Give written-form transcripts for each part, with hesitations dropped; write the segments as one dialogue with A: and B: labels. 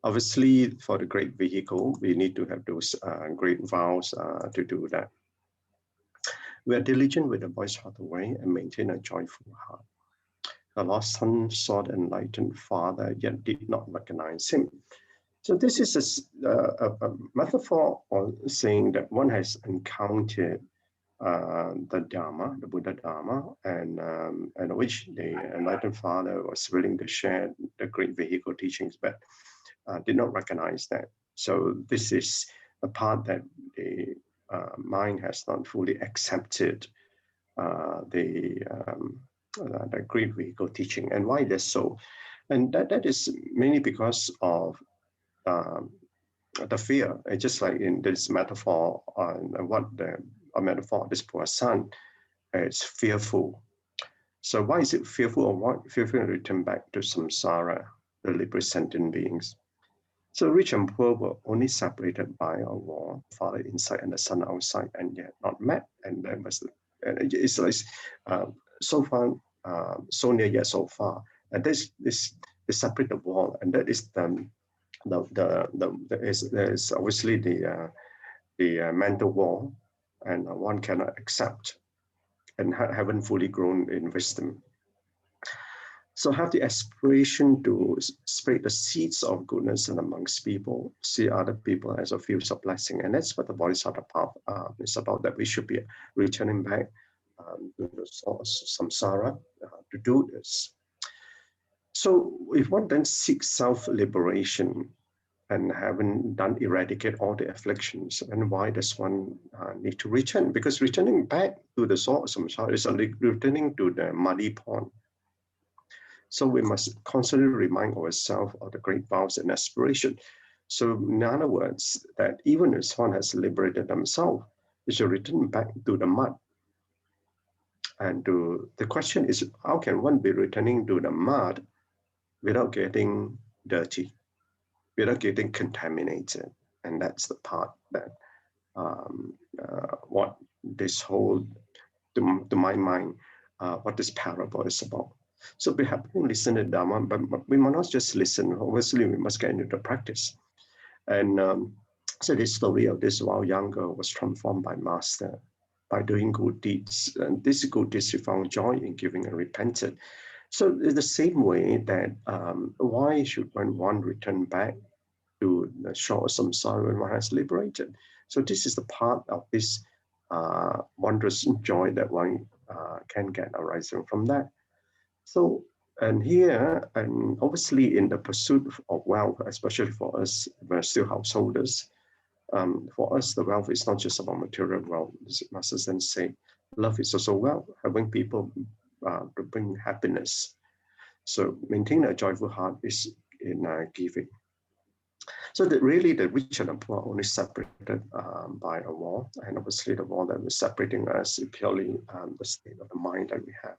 A: Obviously, for the great vehicle, we need to have those great vows to do that. We are diligent with the boy's heart away and maintain a joyful heart. The lost son saw the enlightened father, yet did not recognize him. So this is a metaphor of saying that one has encountered the Dharma, the Buddha Dharma, and which the enlightened father was willing to share the great vehicle teachings, but did not recognize that. So this is the part that the mind has not fully accepted the great vehicle teaching. And why this so? And that is mainly because of the fear. It's just like in this metaphor, a metaphor of this poor son, it's fearful. So why is it fearful, or what? Fearful to return back to samsara, the liberated sentient beings. So rich and poor were only separated by a wall, father inside and the son outside, and yet not met. And that was, it's like so far, so near yet so far. And this separate the wall, and that is there's obviously the mental wall, and one cannot accept, and haven't fully grown in wisdom. So have the aspiration to spread the seeds of goodness amongst people, see other people as a field of blessing. And that's what the Bodhisattva path is about, that we should be returning back to the source, samsara, to do this. So if one then seeks self-liberation and haven't done eradicate all the afflictions, and why does one need to return? Because returning back to the source, samsara, is returning to the muddy pond. So we must constantly remind ourselves of the great vows and aspiration. So in other words, that even if one has liberated themselves, they should return back to the mud. And the question is, how can one be returning to the mud without getting dirty, without getting contaminated? And that's the part that what this whole, to my mind, what this parable is about. So we have to listen to Dharma, but we must not just listen. Obviously, we must get into the practice. And so the story of this while young girl was transformed by Master by doing good deeds. And this good deeds, she found joy in giving and repented. So in the same way that why should one return back to the shore of samsara when one has liberated? So this is the part of this wondrous joy that one can get arising from that. So, and here, and obviously in the pursuit of wealth, especially for us, we're still householders, for us, the wealth is not just about material wealth. Master then say, love is also wealth, having people to bring happiness. So maintaining a joyful heart is in giving. So that really the rich and the poor are only separated by a wall, and obviously the wall that is separating us is purely the state of the mind that we have.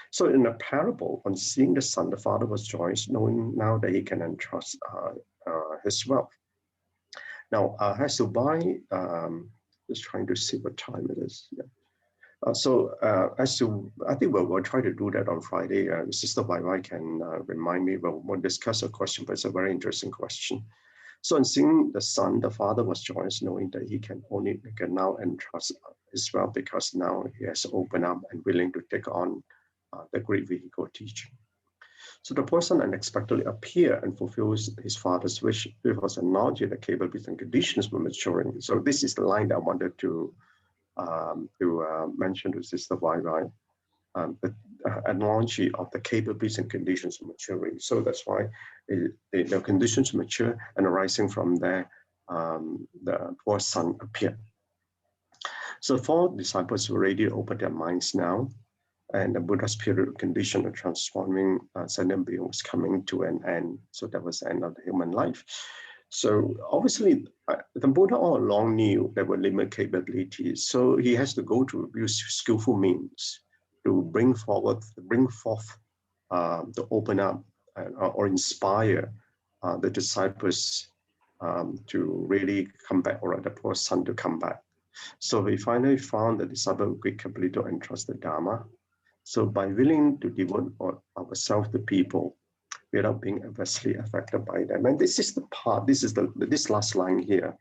A: So in the parable, on seeing the son, the father was joyous, knowing now that he can entrust his wealth. Now, has to buy, just trying to see what time it is. Yeah. I think we'll try to do that on Friday. Sister Wai can remind me, we'll discuss a question, but it's a very interesting question. So in seeing the son, the father was joyous, knowing that he can now entrust his wealth, because now he has opened up and willing to take on the great vehicle teaching. So the person unexpectedly appears and fulfills his father's wish because knowledge, the capabilities and conditions were maturing. So this is the line that I wanted to mention to Sister Wai, the analogy of the capabilities and conditions of maturing. So that's why the conditions mature, and arising from there, the poor son appeared. So 4 disciples already opened their minds now, and the Buddha's period condition of transforming sentient being was coming to an end. So that was the end of the human life. So obviously, the Buddha all along knew there were limited capabilities. So he has to go to use skillful means to bring forth, to open up or inspire the disciples to really come back, or the poor son to come back. So we finally found the disciple with great capability to entrust the Dharma. So by willing to devote ourselves to people, without being adversely affected by them. And this is the part, this last line here,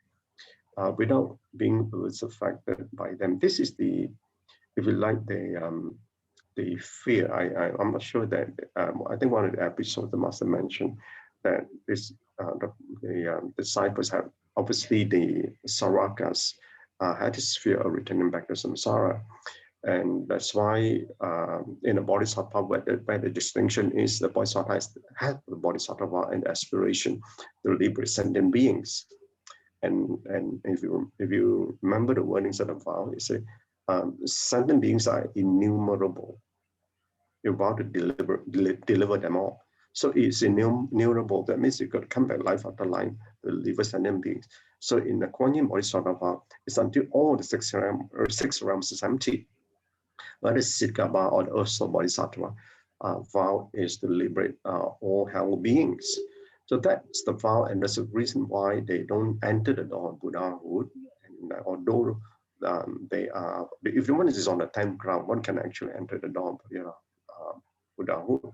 A: without being adversely affected by them. This is the, if you like, the fear. I'm not sure that, I think one of the episodes the master mentioned that this, the disciples have, obviously the Sarakas had this fear of returning back to samsara. And that's why in the Bodhisattva, where the distinction is, the Bodhisattva has the Bodhisattva and aspiration to liberate sentient beings. And if you remember the wordings of the vow, it says sentient beings are innumerable. You're about to deliver them all. So it's innumerable. That means you got to come back life after life to deliver sentient beings. So in the Kuan Yin Bodhisattva, it's until all the six realms is empty. Whether it's Siddhgaba or the Ursa Bodhisattva, vow is to liberate all hell beings. So that's the vow, and that's the reason why they don't enter the door of Buddhahood. And although they are, if one is on the 10th ground, one can actually enter the door of Buddhahood,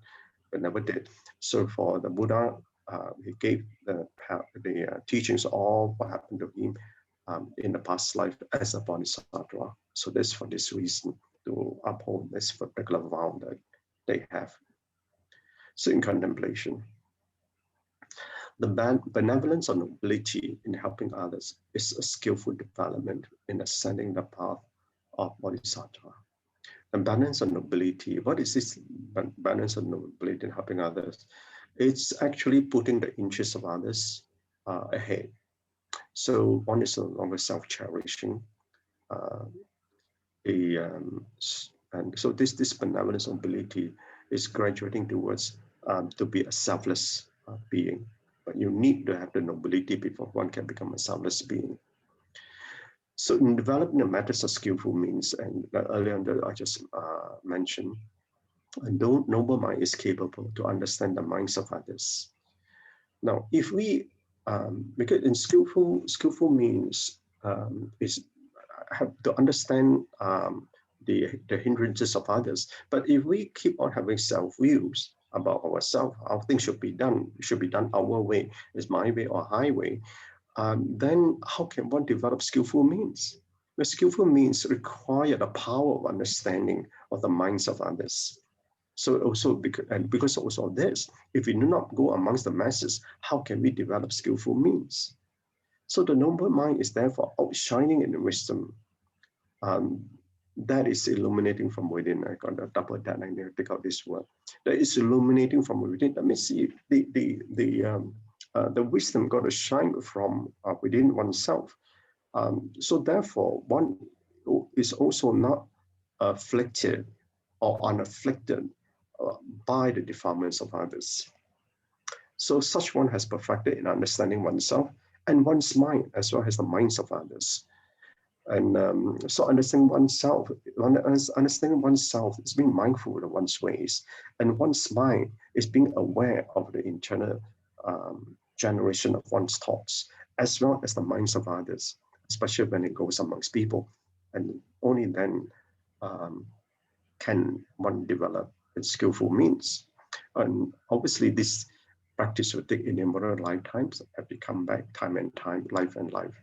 A: but never did. So for the Buddha, he gave the teachings of all what happened to him in the past life as a Bodhisattva. So that's for this reason, to uphold this particular vow that they have. So in contemplation, the benevolence or nobility in helping others is a skillful development in ascending the path of Bodhisattva. The balance of nobility, what is this balance of nobility in helping others? It's actually putting the interests of others ahead. So one is no longer self-cherishing. And so this benevolence nobility is graduating towards to be a selfless being. But you need to have the nobility before one can become a selfless being. So in developing the methods of skillful means, and earlier on I just mentioned, a noble mind is capable to understand the minds of others. Now, if we, because in skillful means is have to understand the hindrances of others. But if we keep on having self-views about ourselves, how things should be done our way, is my way or highway, then how can one develop skillful means? The skillful means require the power of understanding of the minds of others. So also, because also of this, if we do not go amongst the masses, how can we develop skillful means? So the noble mind is therefore outshining in wisdom. That is illuminating from within. I got a double that. I need to pick out this word. That is illuminating from within. Let me see the wisdom got to shine from within oneself. So therefore, one is also not afflicted or unafflicted by the defilements of others. So such one has perfected in understanding oneself and one's mind, as well as the minds of others. And so understanding oneself is being mindful of one's ways, and one's mind is being aware of the internal generation of one's thoughts, as well as the minds of others, especially when it goes amongst people. And only then can one develop its skillful means. And obviously this practice will take innumerable lifetimes, have to come back time and time, life and life.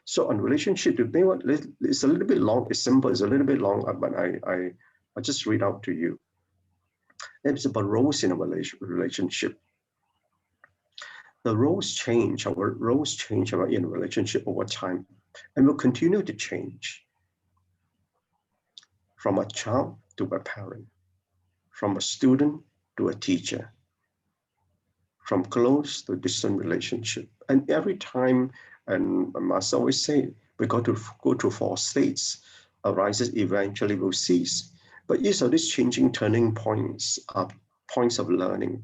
A: So on relationship to being, it's a little bit long, it's simple, it's a little bit long, but I just read out to you. It's about roles in a relationship. The roles change, our roles change in a relationship over time, and will continue to change. From a child to a parent, from a student to a teacher, from close to distant relationship. And every time, and I must always say, we got to go through 4 states. Arises, eventually will cease. But each of these changing turning points are points of learning.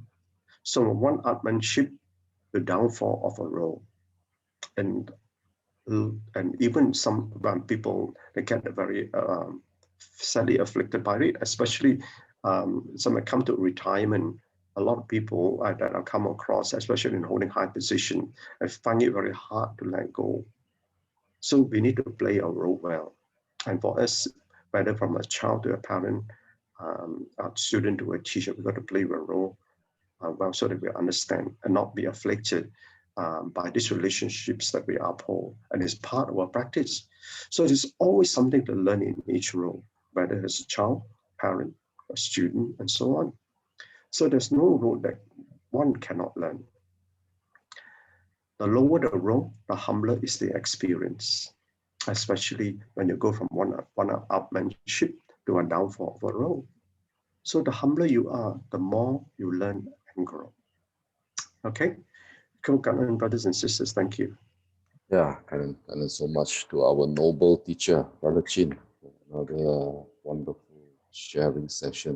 A: So one upmanship, the downfall of a role. And even some people, they get very sadly afflicted by it, especially some come to retirement. A lot of people that I come across, especially in holding high position, I find it very hard to let go. So we need to play our role well. And for us, whether from a child to a parent, a student to a teacher, we've got to play a role well, so that we understand and not be afflicted by these relationships that we uphold, and it's part of our practice. So it is always something to learn in each role, whether it's a child, parent, a student, and so on. So there's no role that one cannot learn. The lower the role, the humbler is the experience, especially when you go from one-upmanship to a downfall of a role. So the humbler you are, the more you learn and grow. Okay? Cool, brothers and sisters, thank you.
B: Yeah, and so much to our noble teacher, Brother Chin, for another wonderful sharing session.